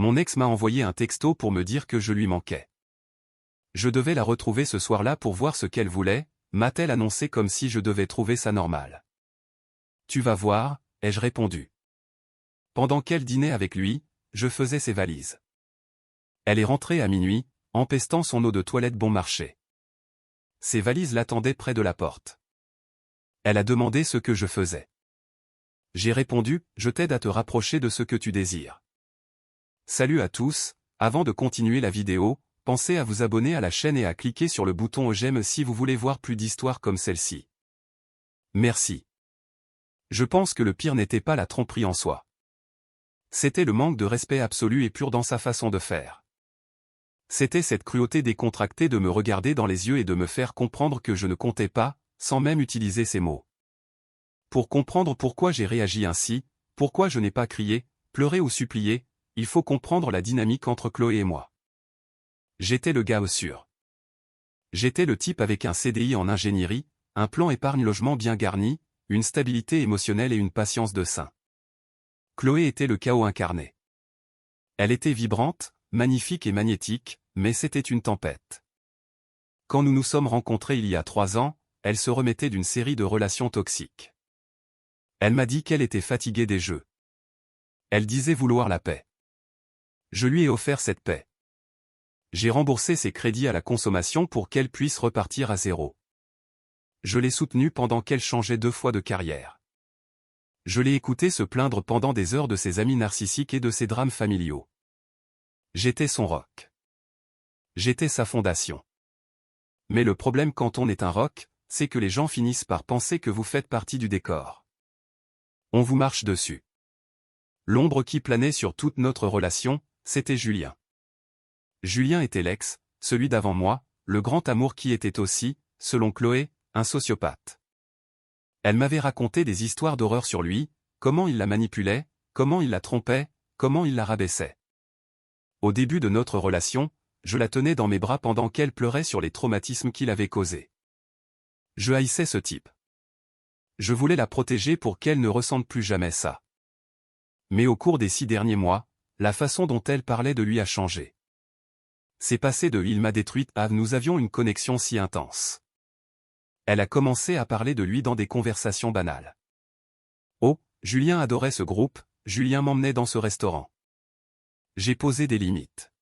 Mon ex m'a envoyé un texto pour me dire que je lui manquais. Je devais la retrouver ce soir-là pour voir ce qu'elle voulait, m'a-t-elle annoncé comme si je devais trouver ça normal. Tu vas voir, ai-je répondu. Pendant qu'elle dînait avec lui, je faisais ses valises. Elle est rentrée à minuit, empestant son eau de toilette bon marché. Ses valises l'attendaient près de la porte. Elle a demandé ce que je faisais. J'ai répondu, je t'aide à te rapprocher de ce que tu désires. Salut à tous, avant de continuer la vidéo, pensez à vous abonner à la chaîne et à cliquer sur le bouton j'aime si vous voulez voir plus d'histoires comme celle-ci. Merci. Je pense que le pire n'était pas la tromperie en soi. C'était le manque de respect absolu et pur dans sa façon de faire. C'était cette cruauté décontractée de me regarder dans les yeux et de me faire comprendre que je ne comptais pas, sans même utiliser ces mots. Pour comprendre pourquoi j'ai réagi ainsi, pourquoi je n'ai pas crié, pleuré ou supplié, il faut comprendre la dynamique entre Chloé et moi. J'étais le gars sûr. J'étais le type avec un CDI en ingénierie, un plan épargne-logement bien garni, une stabilité émotionnelle et une patience de saint. Chloé était le chaos incarné. Elle était vibrante, magnifique et magnétique, mais c'était une tempête. Quand nous nous sommes rencontrés il y a 3 ans, elle se remettait d'une série de relations toxiques. Elle m'a dit qu'elle était fatiguée des jeux. Elle disait vouloir la paix. Je lui ai offert cette paix. J'ai remboursé ses crédits à la consommation pour qu'elle puisse repartir à zéro. Je l'ai soutenue pendant qu'elle changeait 2 fois de carrière. Je l'ai écoutée se plaindre pendant des heures de ses amis narcissiques et de ses drames familiaux. J'étais son roc. J'étais sa fondation. Mais le problème quand on est un roc, c'est que les gens finissent par penser que vous faites partie du décor. On vous marche dessus. L'ombre qui planait sur toute notre relation, c'était Julien. Julien était l'ex, celui d'avant moi, le grand amour qui était aussi, selon Chloé, un sociopathe. Elle m'avait raconté des histoires d'horreur sur lui, comment il la manipulait, comment il la trompait, comment il la rabaissait. Au début de notre relation, je la tenais dans mes bras pendant qu'elle pleurait sur les traumatismes qu'il avait causés. Je haïssais ce type. Je voulais la protéger pour qu'elle ne ressente plus jamais ça. Mais au cours des 6 derniers mois, la façon dont elle parlait de lui a changé. C'est passé de « il m'a détruite » à « nous avions une connexion si intense ». Elle a commencé à parler de lui dans des conversations banales. Oh, Julien adorait ce groupe, Julien m'emmenait dans ce restaurant. J'ai posé des limites.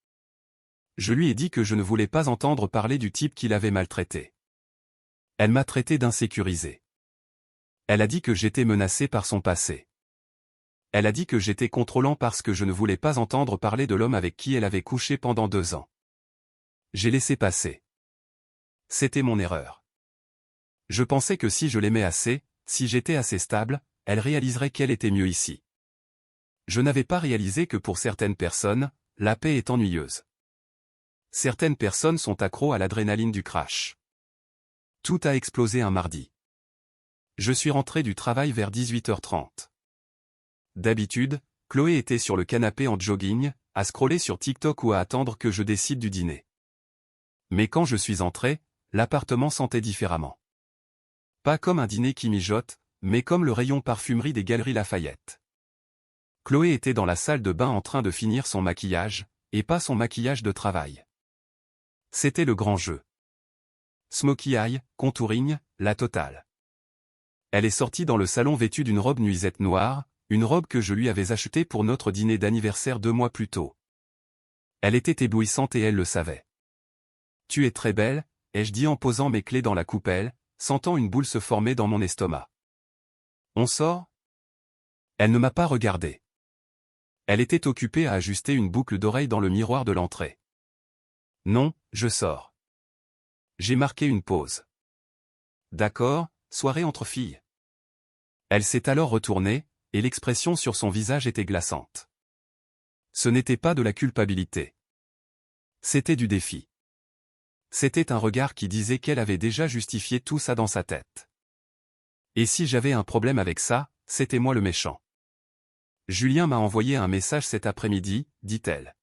Je lui ai dit que je ne voulais pas entendre parler du type qui l'avait maltraité. Elle m'a traité d'insécurisé. Elle a dit que j'étais menacé par son passé. Elle a dit que j'étais contrôlant parce que je ne voulais pas entendre parler de l'homme avec qui elle avait couché pendant 2 ans. J'ai laissé passer. C'était mon erreur. Je pensais que si je l'aimais assez, si j'étais assez stable, elle réaliserait qu'elle était mieux ici. Je n'avais pas réalisé que pour certaines personnes, la paix est ennuyeuse. Certaines personnes sont accros à l'adrénaline du crash. Tout a explosé un mardi. Je suis rentré du travail vers 18h30. D'habitude, Chloé était sur le canapé en jogging, à scroller sur TikTok ou à attendre que je décide du dîner. Mais quand je suis entré, l'appartement sentait différemment. Pas comme un dîner qui mijote, mais comme le rayon parfumerie des Galeries Lafayette. Chloé était dans la salle de bain en train de finir son maquillage, et pas son maquillage de travail. C'était le grand jeu. Smokey eye, contouring, la totale. Elle est sortie dans le salon vêtue d'une robe nuisette noire, une robe que je lui avais achetée pour notre dîner d'anniversaire 2 mois plus tôt. Elle était éblouissante et elle le savait. Tu es très belle, ai-je dit en posant mes clés dans la coupelle, sentant une boule se former dans mon estomac. On sort ? Elle ne m'a pas regardé. Elle était occupée à ajuster une boucle d'oreille dans le miroir de l'entrée. Non, je sors. J'ai marqué une pause. D'accord, soirée entre filles. Elle s'est alors retournée, et l'expression sur son visage était glaçante. Ce n'était pas de la culpabilité. C'était du défi. C'était un regard qui disait qu'elle avait déjà justifié tout ça dans sa tête. Et si j'avais un problème avec ça, c'était moi le méchant. Julien m'a envoyé un message cet après-midi, dit-elle.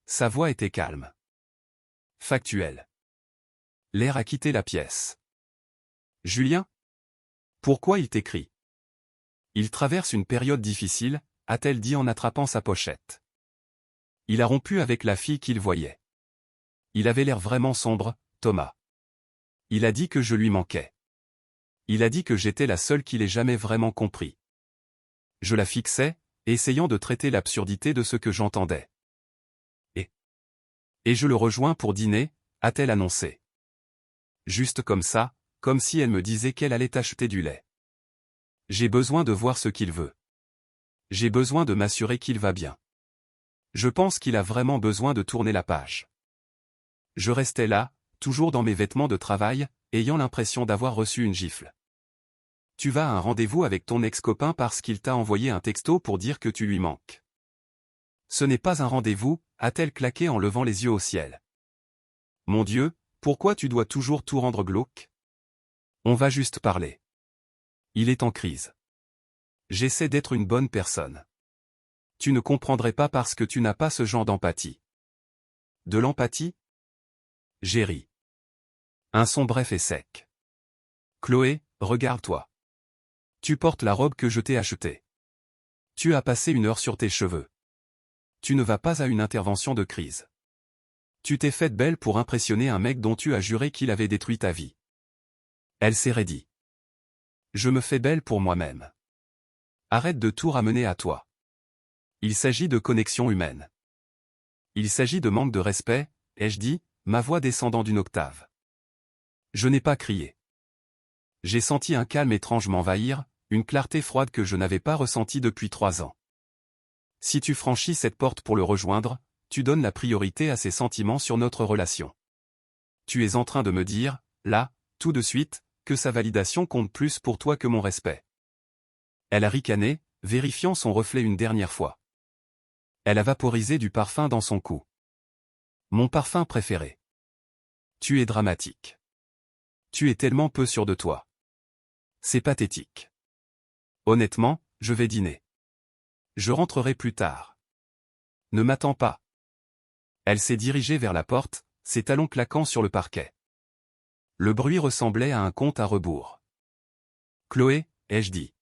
Sa voix était calme. Factuelle. L'air a quitté la pièce. Julien ? Pourquoi il t'écrit ? Il traverse une période difficile, a-t-elle dit en attrapant sa pochette. Il a rompu avec la fille qu'il voyait. Il avait l'air vraiment sombre, Thomas. Il a dit que je lui manquais. Il a dit que j'étais la seule qu'il ait jamais vraiment compris. Je la fixais, essayant de traiter l'absurdité de ce que j'entendais. Et je le rejoins pour dîner, a-t-elle annoncé. Juste comme ça, comme si elle me disait qu'elle allait acheter du lait. J'ai besoin de voir ce qu'il veut. J'ai besoin de m'assurer qu'il va bien. Je pense qu'il a vraiment besoin de tourner la page. Je restais là, toujours dans mes vêtements de travail, ayant l'impression d'avoir reçu une gifle. Tu vas à un rendez-vous avec ton ex-copain parce qu'il t'a envoyé un texto pour dire que tu lui manques. Ce n'est pas un rendez-vous, a-t-elle claqué en levant les yeux au ciel. Mon Dieu, pourquoi tu dois toujours tout rendre glauque? On va juste parler. Il est en crise. J'essaie d'être une bonne personne. Tu ne comprendrais pas parce que tu n'as pas ce genre d'empathie. De l'empathie? J'ai ri. Un son bref et sec. Chloé, regarde-toi. Tu portes la robe que je t'ai achetée. Tu as passé 1 heure sur tes cheveux. Tu ne vas pas à une intervention de crise. Tu t'es faite belle pour impressionner un mec dont tu as juré qu'il avait détruit ta vie. Elle s'est raidie. Je me fais belle pour moi-même. Arrête de tout ramener à toi. Il s'agit de connexion humaine. Il s'agit de manque de respect, ai-je dit, ma voix descendant d'une octave. Je n'ai pas crié. J'ai senti un calme étrange m'envahir, une clarté froide que je n'avais pas ressentie depuis 3 ans. Si tu franchis cette porte pour le rejoindre, tu donnes la priorité à ses sentiments sur notre relation. Tu es en train de me dire, là, tout de suite, que sa validation compte plus pour toi que mon respect. Elle a ricané, vérifiant son reflet une dernière fois. Elle a vaporisé du parfum dans son cou. Mon parfum préféré. Tu es dramatique. Tu es tellement peu sûr de toi. C'est pathétique. Honnêtement, je vais dîner. Je rentrerai plus tard. Ne m'attends pas. Elle s'est dirigée vers la porte, ses talons claquant sur le parquet. Le bruit ressemblait à un compte à rebours. Chloé, ai-je dit.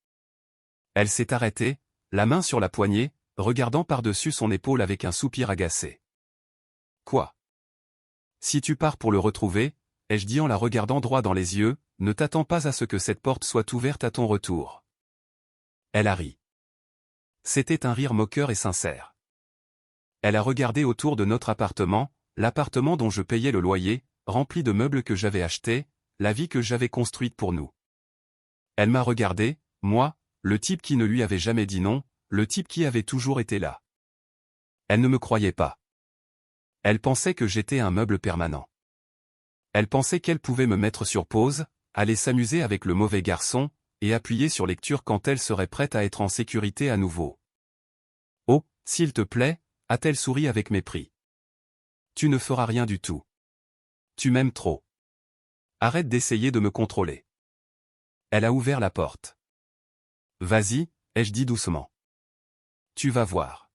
Elle s'est arrêtée, la main sur la poignée, regardant par-dessus son épaule avec un soupir agacé. Quoi? Si tu pars pour le retrouver, ai-je dit en la regardant droit dans les yeux, ne t'attends pas à ce que cette porte soit ouverte à ton retour. Elle a ri. C'était un rire moqueur et sincère. Elle a regardé autour de notre appartement, l'appartement dont je payais le loyer, rempli de meubles que j'avais achetés, la vie que j'avais construite pour nous. Elle m'a regardé, moi, le type qui ne lui avait jamais dit non, le type qui avait toujours été là. Elle ne me croyait pas. Elle pensait que j'étais un meuble permanent. Elle pensait qu'elle pouvait me mettre sur pause, aller s'amuser avec le mauvais garçon, et appuyer sur lecture quand elle serait prête à être en sécurité à nouveau. Oh, s'il te plaît, a-t-elle souri avec mépris. Tu ne feras rien du tout. Tu m'aimes trop. Arrête d'essayer de me contrôler. Elle a ouvert la porte. Vas-y, ai-je dit doucement. Tu vas voir.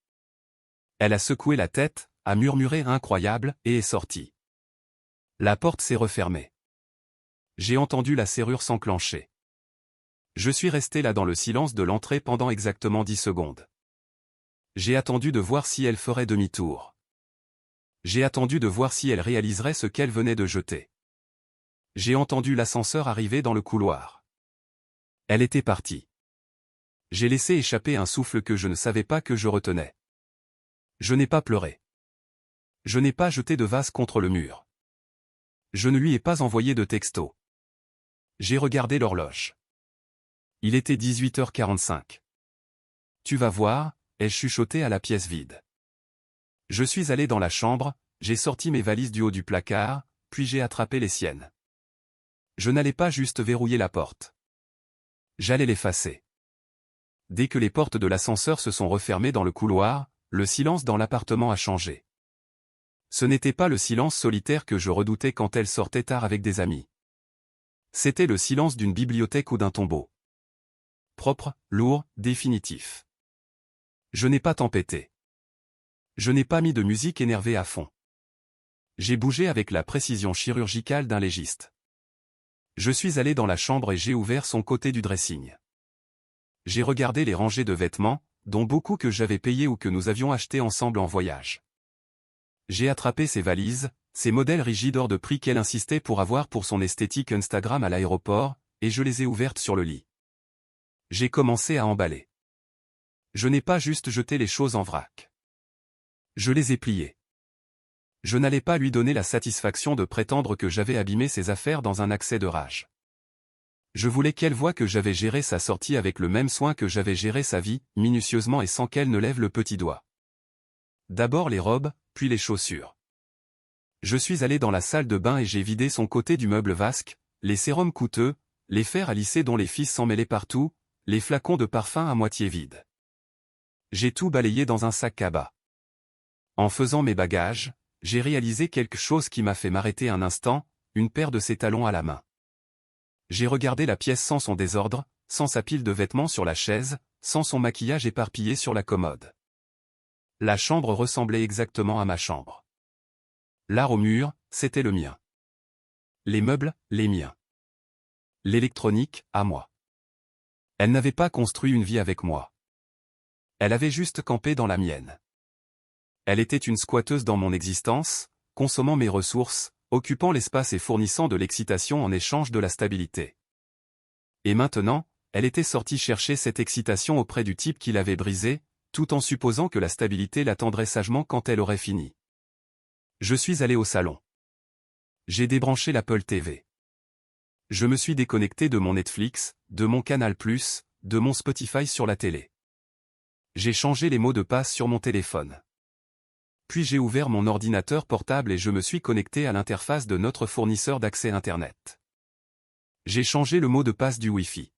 Elle a secoué la tête, a murmuré incroyable, et est sortie. La porte s'est refermée. J'ai entendu la serrure s'enclencher. Je suis resté là dans le silence de l'entrée pendant exactement 10 secondes. J'ai attendu de voir si elle ferait demi-tour. J'ai attendu de voir si elle réaliserait ce qu'elle venait de jeter. J'ai entendu l'ascenseur arriver dans le couloir. Elle était partie. J'ai laissé échapper un souffle que je ne savais pas que je retenais. Je n'ai pas pleuré. Je n'ai pas jeté de vase contre le mur. Je ne lui ai pas envoyé de texto. J'ai regardé l'horloge. Il était 18h45. Tu vas voir, ai-je chuchoté à la pièce vide. Je suis allé dans la chambre, j'ai sorti mes valises du haut du placard, puis j'ai attrapé les siennes. Je n'allais pas juste verrouiller la porte. J'allais l'effacer. Dès que les portes de l'ascenseur se sont refermées dans le couloir, le silence dans l'appartement a changé. Ce n'était pas le silence solitaire que je redoutais quand elle sortait tard avec des amis. C'était le silence d'une bibliothèque ou d'un tombeau. Propre, lourd, définitif. Je n'ai pas tempêté. Je n'ai pas mis de musique énervée à fond. J'ai bougé avec la précision chirurgicale d'un légiste. Je suis allé dans la chambre et j'ai ouvert son côté du dressing. J'ai regardé les rangées de vêtements, dont beaucoup que j'avais payés ou que nous avions achetés ensemble en voyage. J'ai attrapé ses valises, ces modèles rigides hors de prix qu'elle insistait pour avoir pour son esthétique Instagram à l'aéroport, et je les ai ouvertes sur le lit. J'ai commencé à emballer. Je n'ai pas juste jeté les choses en vrac. Je les ai pliées. Je n'allais pas lui donner la satisfaction de prétendre que j'avais abîmé ses affaires dans un accès de rage. Je voulais qu'elle voie que j'avais géré sa sortie avec le même soin que j'avais géré sa vie, minutieusement et sans qu'elle ne lève le petit doigt. D'abord les robes, puis les chaussures. Je suis allé dans la salle de bain et j'ai vidé son côté du meuble vasque, les sérums coûteux, les fers à lisser dont les fils s'en mêlaient partout, les flacons de parfum à moitié vides. J'ai tout balayé dans un sac cabas. En faisant mes bagages, j'ai réalisé quelque chose qui m'a fait m'arrêter un instant, une paire de ses talons à la main. J'ai regardé la pièce sans son désordre, sans sa pile de vêtements sur la chaise, sans son maquillage éparpillé sur la commode. La chambre ressemblait exactement à ma chambre. L'art au mur, c'était le mien. Les meubles, les miens. L'électronique, à moi. Elle n'avait pas construit une vie avec moi. Elle avait juste campé dans la mienne. Elle était une squatteuse dans mon existence, consommant mes ressources, occupant l'espace et fournissant de l'excitation en échange de la stabilité. Et maintenant, elle était sortie chercher cette excitation auprès du type qui l'avait brisée, tout en supposant que la stabilité l'attendrait sagement quand elle aurait fini. Je suis allé au salon. J'ai débranché l'Apple TV. Je me suis déconnecté de mon Netflix, de mon Canal+, de mon Spotify sur la télé. J'ai changé les mots de passe sur mon téléphone. Puis j'ai ouvert mon ordinateur portable et je me suis connecté à l'interface de notre fournisseur d'accès Internet. J'ai changé le mot de passe du Wi-Fi.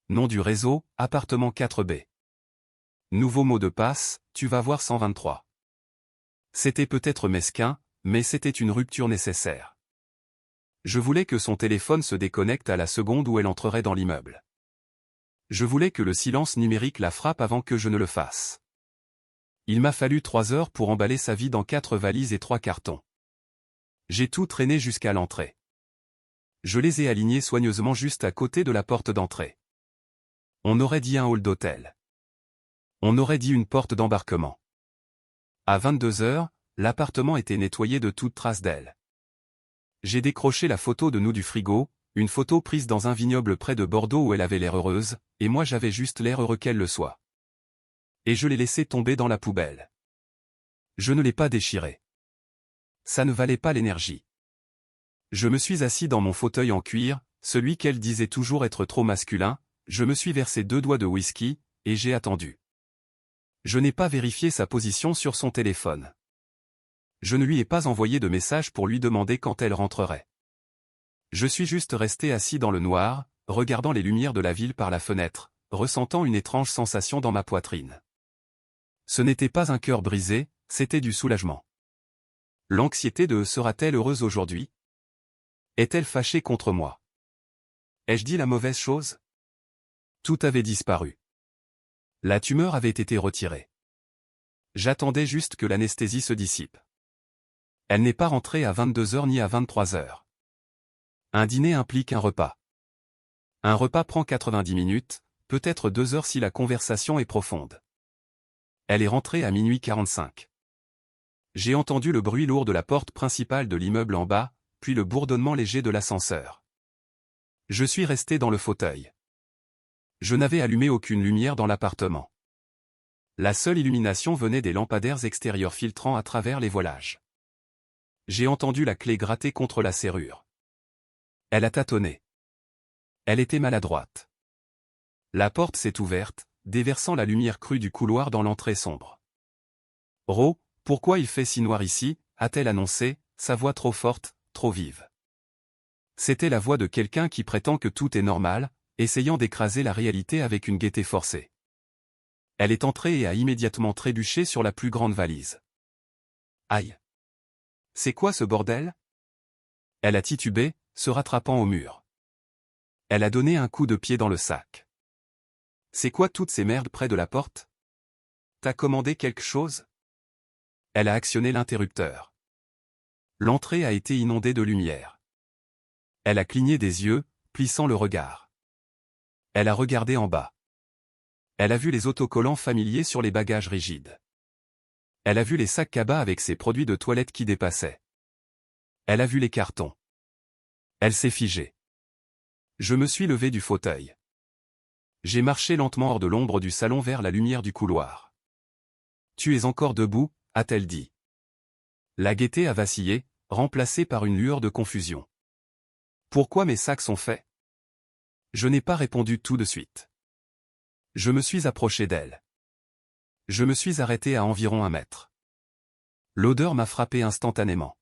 Nom du réseau, appartement 4B. Nouveau mot de passe, tu vas voir 123. C'était peut-être mesquin, mais c'était une rupture nécessaire. Je voulais que son téléphone se déconnecte à la seconde où elle entrerait dans l'immeuble. Je voulais que le silence numérique la frappe avant que je ne le fasse. Il m'a fallu 3 heures pour emballer sa vie dans 4 valises et 3 cartons. J'ai tout traîné jusqu'à l'entrée. Je les ai alignés soigneusement juste à côté de la porte d'entrée. On aurait dit un hall d'hôtel. On aurait dit une porte d'embarquement. À 22 heures, l'appartement était nettoyé de toute trace d'elle. J'ai décroché la photo de nous du frigo, une photo prise dans un vignoble près de Bordeaux où elle avait l'air heureuse, et moi j'avais juste l'air heureux qu'elle le soit. Et je l'ai laissé tomber dans la poubelle. Je ne l'ai pas déchiré. Ça ne valait pas l'énergie. Je me suis assis dans mon fauteuil en cuir, celui qu'elle disait toujours être trop masculin, je me suis versé 2 doigts de whisky, et j'ai attendu. Je n'ai pas vérifié sa position sur son téléphone. Je ne lui ai pas envoyé de message pour lui demander quand elle rentrerait. Je suis juste resté assis dans le noir, regardant les lumières de la ville par la fenêtre, ressentant une étrange sensation dans ma poitrine. Ce n'était pas un cœur brisé, c'était du soulagement. L'anxiété de « sera-t-elle heureuse aujourd'hui ? Est-elle fâchée contre moi ? Ai-je dit la mauvaise chose ? » Tout avait disparu. La tumeur avait été retirée. J'attendais juste que l'anesthésie se dissipe. Elle n'est pas rentrée à 22 heures ni à 23 heures. Un dîner implique un repas. Un repas prend 90 minutes, peut-être 2 heures si la conversation est profonde. Elle est rentrée à minuit 45. J'ai entendu le bruit lourd de la porte principale de l'immeuble en bas, puis le bourdonnement léger de l'ascenseur. Je suis resté dans le fauteuil. Je n'avais allumé aucune lumière dans l'appartement. La seule illumination venait des lampadaires extérieurs filtrant à travers les voilages. J'ai entendu la clé gratter contre la serrure. Elle a tâtonné. Elle était maladroite. La porte s'est ouverte, déversant la lumière crue du couloir dans l'entrée sombre. « Ro, pourquoi il fait si noir ici ?» a-t-elle annoncé, sa voix trop forte, trop vive. C'était la voix de quelqu'un qui prétend que tout est normal, essayant d'écraser la réalité avec une gaieté forcée. Elle est entrée et a immédiatement trébuché sur la plus grande valise. Aïe! C'est quoi ce bordel? Elle a titubé, se rattrapant au mur. Elle a donné un coup de pied dans le sac. C'est quoi toutes ces merdes près de la porte? T'as commandé quelque chose? Elle a actionné l'interrupteur. L'entrée a été inondée de lumière. Elle a cligné des yeux, plissant le regard. Elle a regardé en bas. Elle a vu les autocollants familiers sur les bagages rigides. Elle a vu les sacs cabas avec ses produits de toilette qui dépassaient. Elle a vu les cartons. Elle s'est figée. Je me suis levé du fauteuil. J'ai marché lentement hors de l'ombre du salon vers la lumière du couloir. Tu es encore debout, a-t-elle dit. La gaieté a vacillé, remplacée par une lueur de confusion. Pourquoi mes sacs sont faits? Je n'ai pas répondu tout de suite. Je me suis approché d'elle. Je me suis arrêté à environ 1 mètre. L'odeur m'a frappé instantanément.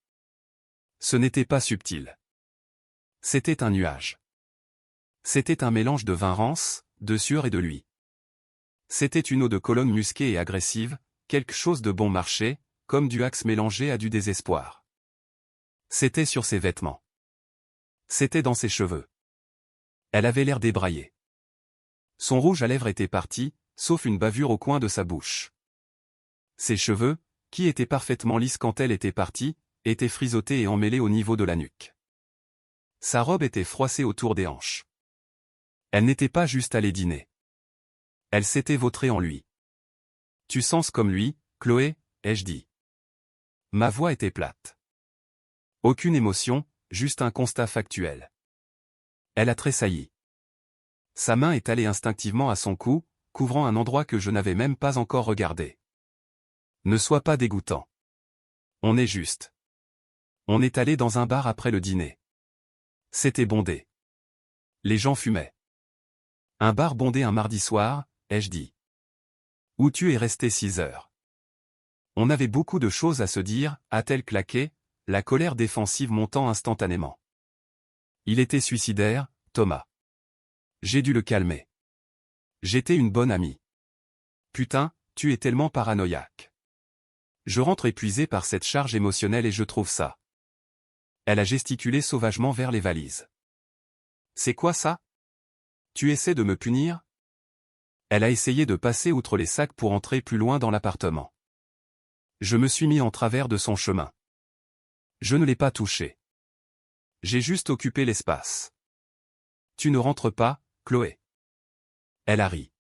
Ce n'était pas subtil. C'était un nuage. C'était un mélange de vin rance, de sueur et de lui. C'était une eau de Cologne musquée et agressive, quelque chose de bon marché, comme du axe mélangé à du désespoir. C'était sur ses vêtements. C'était dans ses cheveux. Elle avait l'air débraillée. Son rouge à lèvres était parti, sauf une bavure au coin de sa bouche. Ses cheveux, qui étaient parfaitement lisses quand elle était partie, étaient frisottés et emmêlés au niveau de la nuque. Sa robe était froissée autour des hanches. Elle n'était pas juste allée dîner. Elle s'était vautrée en lui. Tu sens comme lui, Chloé, ai-je dit. Ma voix était plate. Aucune émotion, juste un constat factuel. Elle a tressailli. Sa main est allée instinctivement à son cou, couvrant un endroit que je n'avais même pas encore regardé. Ne sois pas dégoûtant. On est juste. On est allé dans un bar après le dîner. C'était bondé. Les gens fumaient. Un bar bondé un mardi soir, ai-je dit. Où tu es resté 6 heures. On avait beaucoup de choses à se dire, a-t-elle claqué, la colère défensive montant instantanément. Il était suicidaire, Thomas. J'ai dû le calmer. J'étais une bonne amie. Putain, tu es tellement paranoïaque. Je rentre épuisé par cette charge émotionnelle et je trouve ça. Elle a gesticulé sauvagement vers les valises. C'est quoi ça? Tu essaies de me punir? Elle a essayé de passer outre les sacs pour entrer plus loin dans l'appartement. Je me suis mis en travers de son chemin. Je ne l'ai pas touché. J'ai juste occupé l'espace. Tu ne rentres pas, Chloé. Elle a ri.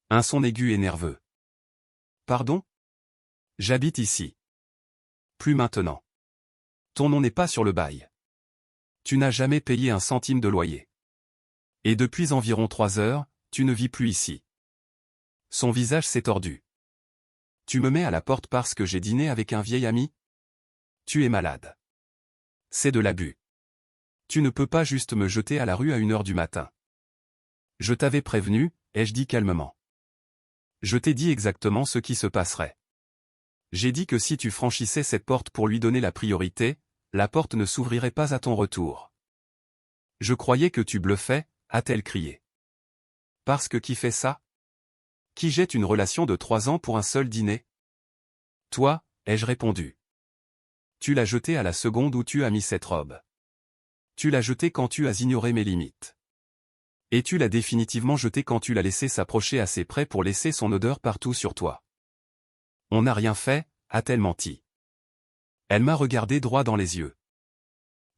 Un son aigu et nerveux. Pardon? J'habite ici. Plus maintenant. Ton nom n'est pas sur le bail. Tu n'as jamais payé un centime de loyer. Et depuis environ 3 heures, tu ne vis plus ici. Son visage s'est tordu. Tu me mets à la porte parce que j'ai dîné avec un vieil ami? Tu es malade. C'est de l'abus. Tu ne peux pas juste me jeter à la rue à 1 heure du matin. Je t'avais prévenu, ai-je dit calmement. Je t'ai dit exactement ce qui se passerait. J'ai dit que si tu franchissais cette porte pour lui donner la priorité, la porte ne s'ouvrirait pas à ton retour. Je croyais que tu bluffais, a-t-elle crié. Parce que qui fait ça? Qui jette une relation de 3 ans pour un seul dîner? Toi, ai-je répondu. Tu l'as jetée à la seconde où tu as mis cette robe. Tu l'as jetée quand tu as ignoré mes limites. Et tu l'as définitivement jetée quand tu l'as laissé s'approcher assez près pour laisser son odeur partout sur toi. On n'a rien fait, a-t-elle menti. Elle m'a regardé droit dans les yeux.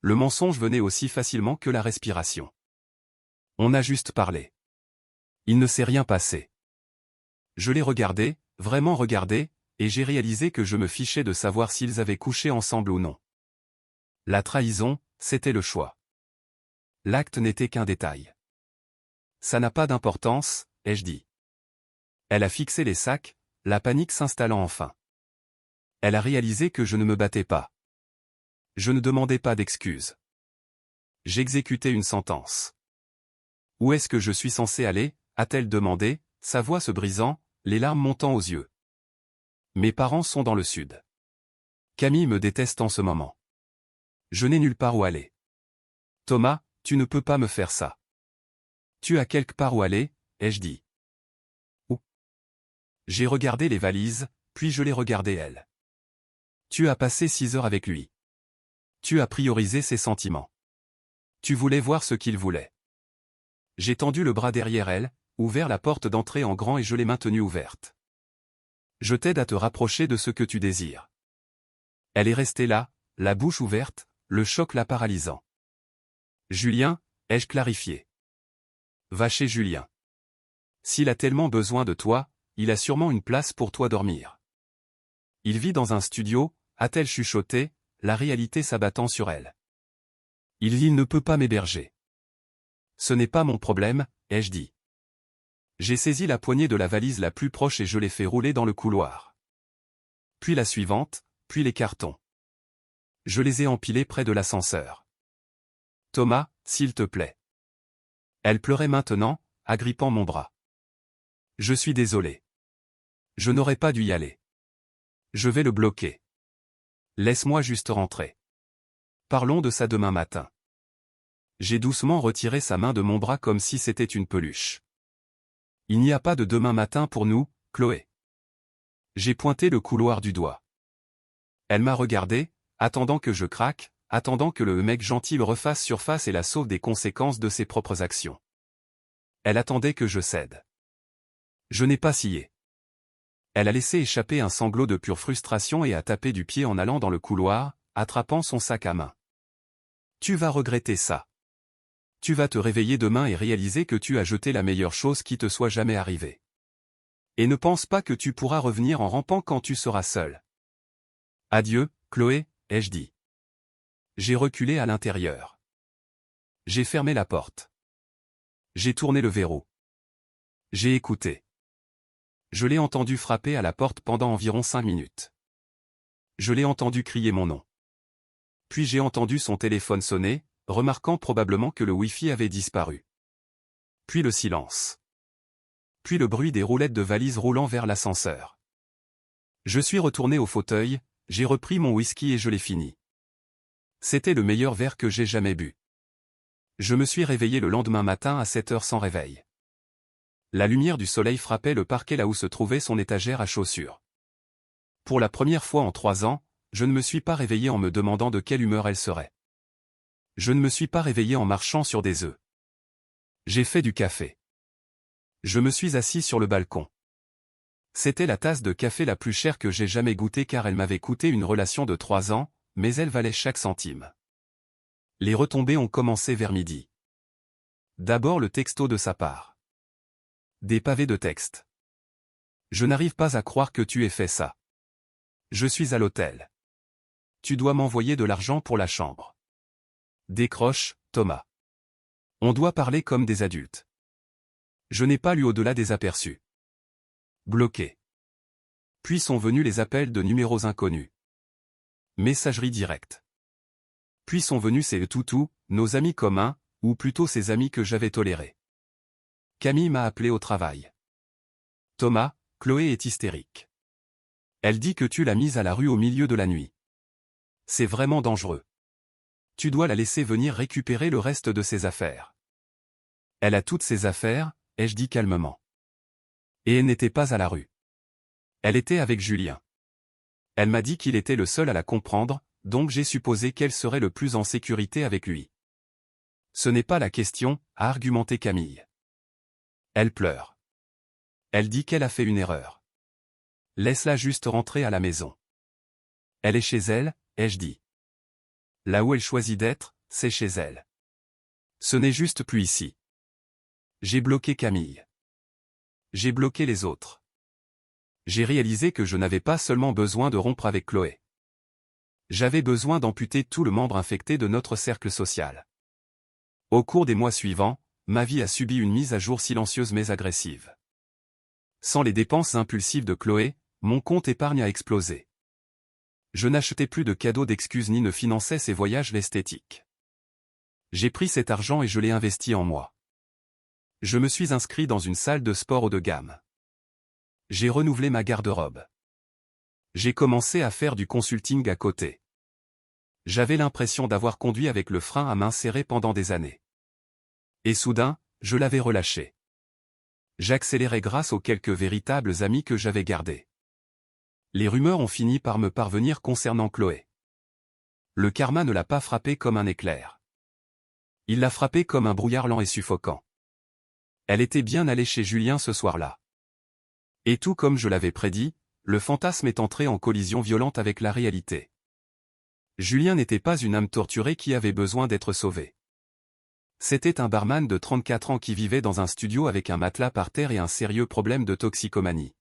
Le mensonge venait aussi facilement que la respiration. On a juste parlé. Il ne s'est rien passé. Je l'ai regardé, vraiment regardé, et j'ai réalisé que je me fichais de savoir s'ils avaient couché ensemble ou non. La trahison, c'était le choix. L'acte n'était qu'un détail. Ça n'a pas d'importance, ai-je dit. Elle a fixé les sacs, la panique s'installant enfin. Elle a réalisé que je ne me battais pas. Je ne demandais pas d'excuses. J'exécutais une sentence. Où est-ce que je suis censé aller, a-t-elle demandé, sa voix se brisant, les larmes montant aux yeux. Mes parents sont dans le sud. Camille me déteste en ce moment. Je n'ai nulle part où aller. Thomas, tu ne peux pas me faire ça. Tu as quelque part où aller, ai-je dit. Où? J'ai regardé les valises, puis je l'ai regardée elle. Tu as passé 6 heures avec lui. Tu as priorisé ses sentiments. Tu voulais voir ce qu'il voulait. J'ai tendu le bras derrière elle, ouvert la porte d'entrée en grand et je l'ai maintenue ouverte. Je t'aide à te rapprocher de ce que tu désires. Elle est restée là, la bouche ouverte, le choc la paralysant. Julien, ai-je clarifié. Va chez Julien. S'il a tellement besoin de toi, il a sûrement une place pour toi dormir. Il vit dans un studio, a-t-elle chuchoté, la réalité s'abattant sur elle. Il ne peut pas m'héberger. Ce n'est pas mon problème, ai-je dit. J'ai saisi la poignée de la valise la plus proche et je l'ai fait rouler dans le couloir. Puis la suivante, puis les cartons. Je les ai empilés près de l'ascenseur. Thomas, s'il te plaît. Elle pleurait maintenant, agrippant mon bras. Je suis désolé. Je n'aurais pas dû y aller. Je vais le bloquer. Laisse-moi juste rentrer. Parlons de ça demain matin. J'ai doucement retiré sa main de mon bras comme si c'était une peluche. Il n'y a pas de demain matin pour nous, Chloé. J'ai pointé le couloir du doigt. Elle m'a regardé, attendant que je craque, attendant que le mec gentil refasse surface et la sauve des conséquences de ses propres actions. Elle attendait que je cède. Je n'ai pas scié. Elle a laissé échapper un sanglot de pure frustration et a tapé du pied en allant dans le couloir, attrapant son sac à main. Tu vas regretter ça. Tu vas te réveiller demain et réaliser que tu as jeté la meilleure chose qui te soit jamais arrivée. Et ne pense pas que tu pourras revenir en rampant quand tu seras seul. Adieu, Chloé, ai-je dit. J'ai reculé à l'intérieur. J'ai fermé la porte. J'ai tourné le verrou. J'ai écouté. Je l'ai entendu frapper à la porte pendant environ 5 minutes. Je l'ai entendu crier mon nom. Puis j'ai entendu son téléphone sonner, remarquant probablement que le Wi-Fi avait disparu. Puis le silence. Puis le bruit des roulettes de valises roulant vers l'ascenseur. Je suis retourné au fauteuil, j'ai repris mon whisky et je l'ai fini. C'était le meilleur verre que j'ai jamais bu. Je me suis réveillé le lendemain matin à 7 heures sans réveil. La lumière du soleil frappait le parquet là où se trouvait son étagère à chaussures. Pour la première fois en 3 ans, je ne me suis pas réveillé en me demandant de quelle humeur elle serait. Je ne me suis pas réveillé en marchant sur des œufs. J'ai fait du café. Je me suis assis sur le balcon. C'était la tasse de café la plus chère que j'ai jamais goûtée car elle m'avait coûté une relation de 3 ans, mais elle valait chaque centime. Les retombées ont commencé vers midi. D'abord le texto de sa part. Des pavés de texte. Je n'arrive pas à croire que tu aies fait ça. Je suis à l'hôtel. Tu dois m'envoyer de l'argent pour la chambre. Décroche, Thomas. On doit parler comme des adultes. Je n'ai pas lu au-delà des aperçus. Bloqué. Puis sont venus les appels de numéros inconnus. Messagerie directe. Puis sont venus ces toutous, nos amis communs, ou plutôt ces amis que j'avais tolérés. Camille m'a appelé au travail. Thomas, Chloé est hystérique. Elle dit que tu l'as mise à la rue au milieu de la nuit. C'est vraiment dangereux. Tu dois la laisser venir récupérer le reste de ses affaires. Elle a toutes ses affaires, ai-je dit calmement. Et elle n'était pas à la rue. Elle était avec Julien. Elle m'a dit qu'il était le seul à la comprendre, donc j'ai supposé qu'elle serait le plus en sécurité avec lui. Ce n'est pas la question, a argumenté Camille. Elle pleure. Elle dit qu'elle a fait une erreur. Laisse-la juste rentrer à la maison. Elle est chez elle, ai-je dit. Là où elle choisit d'être, c'est chez elle. Ce n'est juste plus ici. J'ai bloqué Camille. J'ai bloqué les autres. J'ai réalisé que je n'avais pas seulement besoin de rompre avec Chloé. J'avais besoin d'amputer tout le membre infecté de notre cercle social. Au cours des mois suivants, ma vie a subi une mise à jour silencieuse mais agressive. Sans les dépenses impulsives de Chloé, mon compte épargne a explosé. Je n'achetais plus de cadeaux d'excuses ni ne finançais ses voyages l'esthétique. J'ai pris cet argent et je l'ai investi en moi. Je me suis inscrit dans une salle de sport haut de gamme. J'ai renouvelé ma garde-robe. J'ai commencé à faire du consulting à côté. J'avais l'impression d'avoir conduit avec le frein à main serré pendant des années. Et soudain, je l'avais relâché. J'accélérais grâce aux quelques véritables amis que j'avais gardés. Les rumeurs ont fini par me parvenir concernant Chloé. Le karma ne l'a pas frappée comme un éclair. Il l'a frappée comme un brouillard lent et suffocant. Elle était bien allée chez Julien ce soir-là. Et tout comme je l'avais prédit, le fantasme est entré en collision violente avec la réalité. Julien n'était pas une âme torturée qui avait besoin d'être sauvée. C'était un barman de 34 ans qui vivait dans un studio avec un matelas par terre et un sérieux problème de toxicomanie.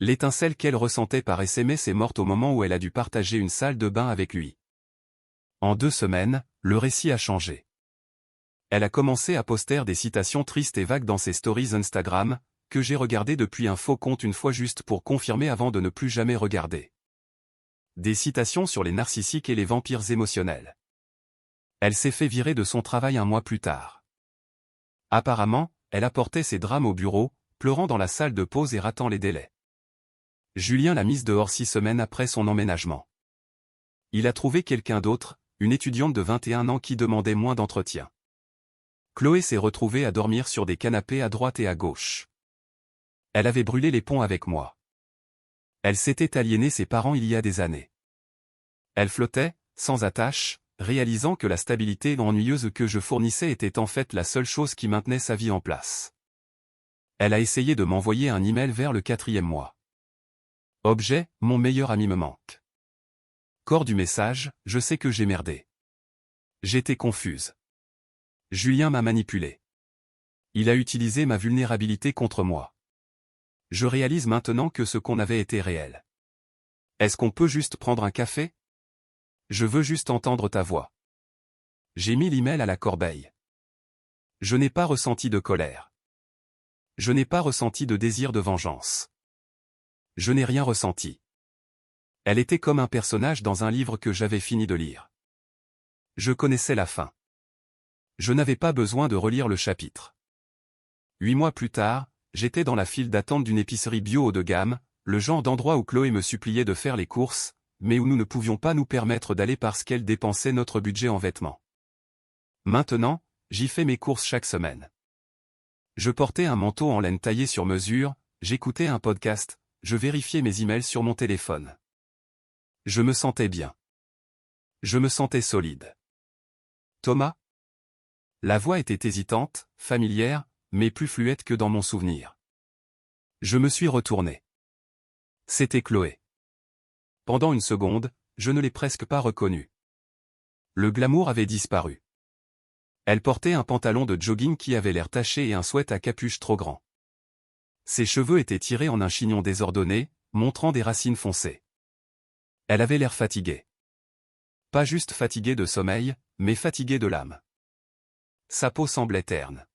L'étincelle qu'elle ressentait par SMS est morte au moment où elle a dû partager une salle de bain avec lui. En 2 semaines, le récit a changé. Elle a commencé à poster des citations tristes et vagues dans ses stories Instagram, que j'ai regardées depuis un faux compte une fois juste pour confirmer avant de ne plus jamais regarder. Des citations sur les narcissiques et les vampires émotionnels. Elle s'est fait virer de son travail un mois plus tard. Apparemment, elle apportait ses drames au bureau, pleurant dans la salle de pause et ratant les délais. Julien l'a mise dehors 6 semaines après son emménagement. Il a trouvé quelqu'un d'autre, une étudiante de 21 ans qui demandait moins d'entretien. Chloé s'est retrouvée à dormir sur des canapés à droite et à gauche. Elle avait brûlé les ponts avec moi. Elle s'était aliénée ses parents il y a des années. Elle flottait, sans attache, réalisant que la stabilité ennuyeuse que je fournissais était en fait la seule chose qui maintenait sa vie en place. Elle a essayé de m'envoyer un email vers le 4e mois. Objet, mon meilleur ami me manque. Corps du message, je sais que j'ai merdé. J'étais confuse. Julien m'a manipulé. Il a utilisé ma vulnérabilité contre moi. Je réalise maintenant que ce qu'on avait été réel. Est-ce qu'on peut juste prendre un café? Je veux juste entendre ta voix. J'ai mis l'email à la corbeille. Je n'ai pas ressenti de colère. Je n'ai pas ressenti de désir de vengeance. Je n'ai rien ressenti. Elle était comme un personnage dans un livre que j'avais fini de lire. Je connaissais la fin. Je n'avais pas besoin de relire le chapitre. 8 mois plus tard, j'étais dans la file d'attente d'une épicerie bio haut de gamme, le genre d'endroit où Chloé me suppliait de faire les courses, mais où nous ne pouvions pas nous permettre d'aller parce qu'elle dépensait notre budget en vêtements. Maintenant, j'y fais mes courses chaque semaine. Je portais un manteau en laine taillé sur mesure, j'écoutais un podcast, je vérifiais mes emails sur mon téléphone. Je me sentais bien. Je me sentais solide. Thomas? La voix était hésitante, familière, mais plus fluette que dans mon souvenir. Je me suis retourné. C'était Chloé. Pendant une seconde, je ne l'ai presque pas reconnue. Le glamour avait disparu. Elle portait un pantalon de jogging qui avait l'air taché et un sweat à capuche trop grand. Ses cheveux étaient tirés en un chignon désordonné, montrant des racines foncées. Elle avait l'air fatiguée. Pas juste fatiguée de sommeil, mais fatiguée de l'âme. Sa peau semblait terne.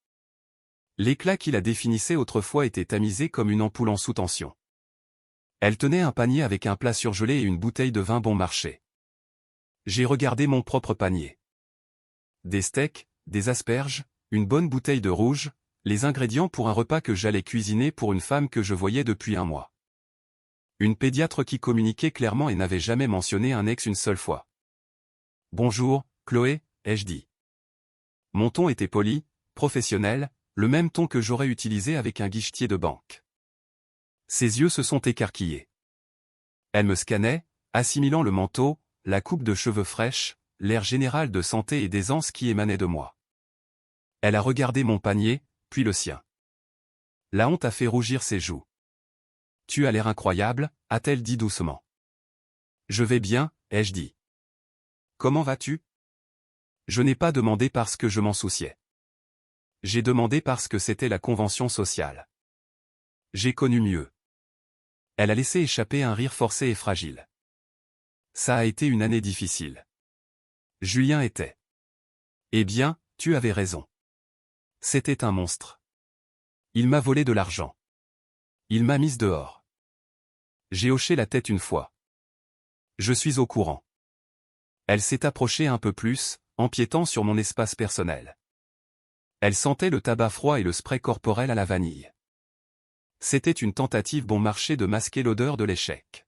L'éclat qui la définissait autrefois était tamisé comme une ampoule en sous-tension. Elle tenait un panier avec un plat surgelé et une bouteille de vin bon marché. J'ai regardé mon propre panier. Des steaks, des asperges, une bonne bouteille de rouge, les ingrédients pour un repas que j'allais cuisiner pour une femme que je voyais depuis un mois. Une pédiatre qui communiquait clairement et n'avait jamais mentionné un ex une seule fois. « Bonjour, Chloé », ai-je dit. Mon ton était poli, professionnel, le même ton que j'aurais utilisé avec un guichetier de banque. Ses yeux se sont écarquillés. Elle me scannait, assimilant le manteau, la coupe de cheveux fraîche, l'air général de santé et d'aisance qui émanait de moi. Elle a regardé mon panier, puis le sien. La honte a fait rougir ses joues. « Tu as l'air incroyable », a-t-elle dit doucement. « Je vais bien », ai-je dit. « Comment vas-tu ? » Je n'ai pas demandé parce que je m'en souciais. J'ai demandé parce que c'était la convention sociale. J'ai connu mieux. Elle a laissé échapper un rire forcé et fragile. Ça a été une année difficile. Julien était. Eh bien, tu avais raison. C'était un monstre. Il m'a volé de l'argent. Il m'a mise dehors. J'ai hoché la tête une fois. Je suis au courant. Elle s'est approchée un peu plus, empiétant sur mon espace personnel. Elle sentait le tabac froid et le spray corporel à la vanille. C'était une tentative bon marché de masquer l'odeur de l'échec.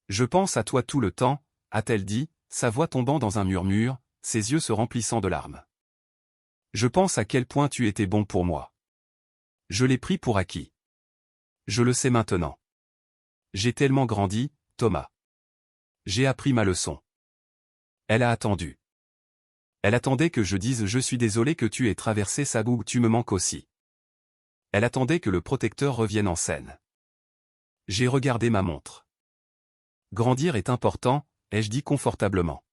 Je pense à toi tout le temps, a-t-elle dit, sa voix tombant dans un murmure, ses yeux se remplissant de larmes. Je pense à quel point tu étais bon pour moi. Je l'ai pris pour acquis. Je le sais maintenant. J'ai tellement grandi, Thomas. J'ai appris ma leçon. Elle a attendu. Elle attendait que je dise « Je suis désolé que tu aies traversé ça boue, tu me manques aussi ». Elle attendait que le protecteur revienne en scène. J'ai regardé ma montre. Grandir est important, ai-je dit confortablement.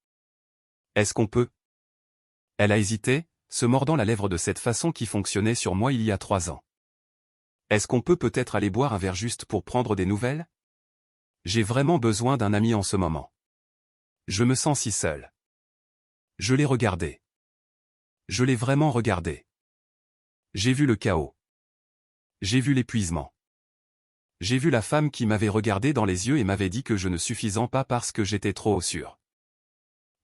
Est-ce qu'on peut ? Elle a hésité, se mordant la lèvre de cette façon qui fonctionnait sur moi il y a 3 ans. Est-ce qu'on peut peut-être aller boire un verre juste pour prendre des nouvelles? J'ai vraiment besoin d'un ami en ce moment. Je me sens si seul. Je l'ai regardé. Je l'ai vraiment regardé. J'ai vu le chaos. J'ai vu l'épuisement. J'ai vu la femme qui m'avait regardé dans les yeux et m'avait dit que je ne suffisais pas parce que j'étais trop sûr.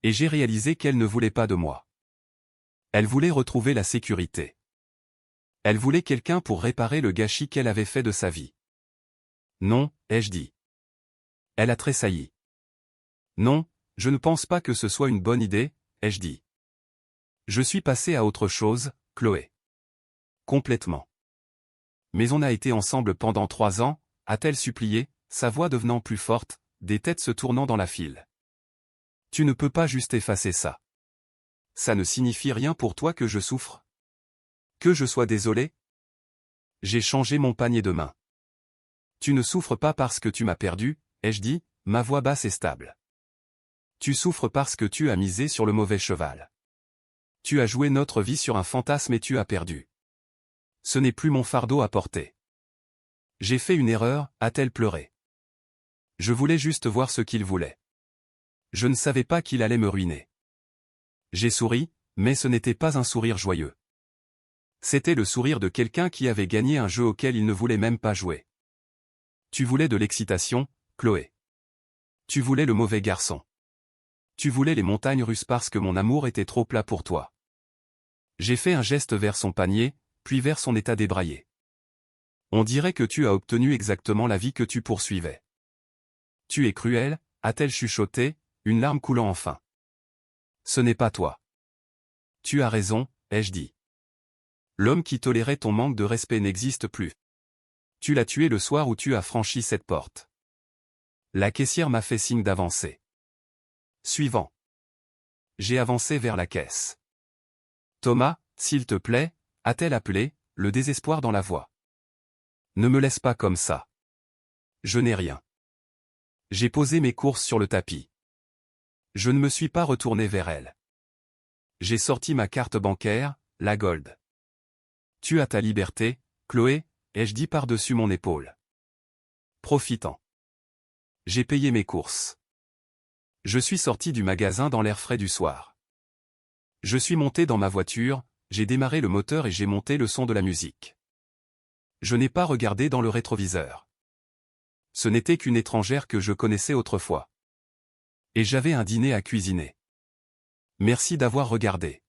Et j'ai réalisé qu'elle ne voulait pas de moi. Elle voulait retrouver la sécurité. Elle voulait quelqu'un pour réparer le gâchis qu'elle avait fait de sa vie. Non, ai-je dit. Elle a tressailli. Non, je ne pense pas que ce soit une bonne idée, ai-je dit. Je suis passé à autre chose, Chloé. Complètement. Mais on a été ensemble pendant 3 ans, a-t-elle supplié, sa voix devenant plus forte, des têtes se tournant dans la file. Tu ne peux pas juste effacer ça. Ça ne signifie rien pour toi que je souffre? Que je sois désolé? J'ai changé mon panier de main. Tu ne souffres pas parce que tu m'as perdu, ai-je dit, ma voix basse et stable. Tu souffres parce que tu as misé sur le mauvais cheval. Tu as joué notre vie sur un fantasme et tu as perdu. Ce n'est plus mon fardeau à porter. J'ai fait une erreur, a-t-elle pleuré. Je voulais juste voir ce qu'il voulait. Je ne savais pas qu'il allait me ruiner. J'ai souri, mais ce n'était pas un sourire joyeux. C'était le sourire de quelqu'un qui avait gagné un jeu auquel il ne voulait même pas jouer. Tu voulais de l'excitation, Chloé. Tu voulais le mauvais garçon. Tu voulais les montagnes russes parce que mon amour était trop plat pour toi. J'ai fait un geste vers son panier, puis vers son état débraillé. On dirait que tu as obtenu exactement la vie que tu poursuivais. Tu es cruel, a-t-elle chuchoté, une larme coulant enfin. Ce n'est pas toi. Tu as raison, ai-je dit. L'homme qui tolérait ton manque de respect n'existe plus. Tu l'as tué le soir où tu as franchi cette porte. La caissière m'a fait signe d'avancer. Suivant. J'ai avancé vers la caisse. Thomas, s'il te plaît, a-t-elle appelé, le désespoir dans la voix. Ne me laisse pas comme ça. Je n'ai rien. J'ai posé mes courses sur le tapis. Je ne me suis pas retourné vers elle. J'ai sorti ma carte bancaire, la Gold. Tu as ta liberté, Chloé, ai-je dit par-dessus mon épaule. Profitant. J'ai payé mes courses. Je suis sorti du magasin dans l'air frais du soir. Je suis monté dans ma voiture, j'ai démarré le moteur et j'ai monté le son de la musique. Je n'ai pas regardé dans le rétroviseur. Ce n'était qu'une étrangère que je connaissais autrefois. Et j'avais un dîner à cuisiner. Merci d'avoir regardé.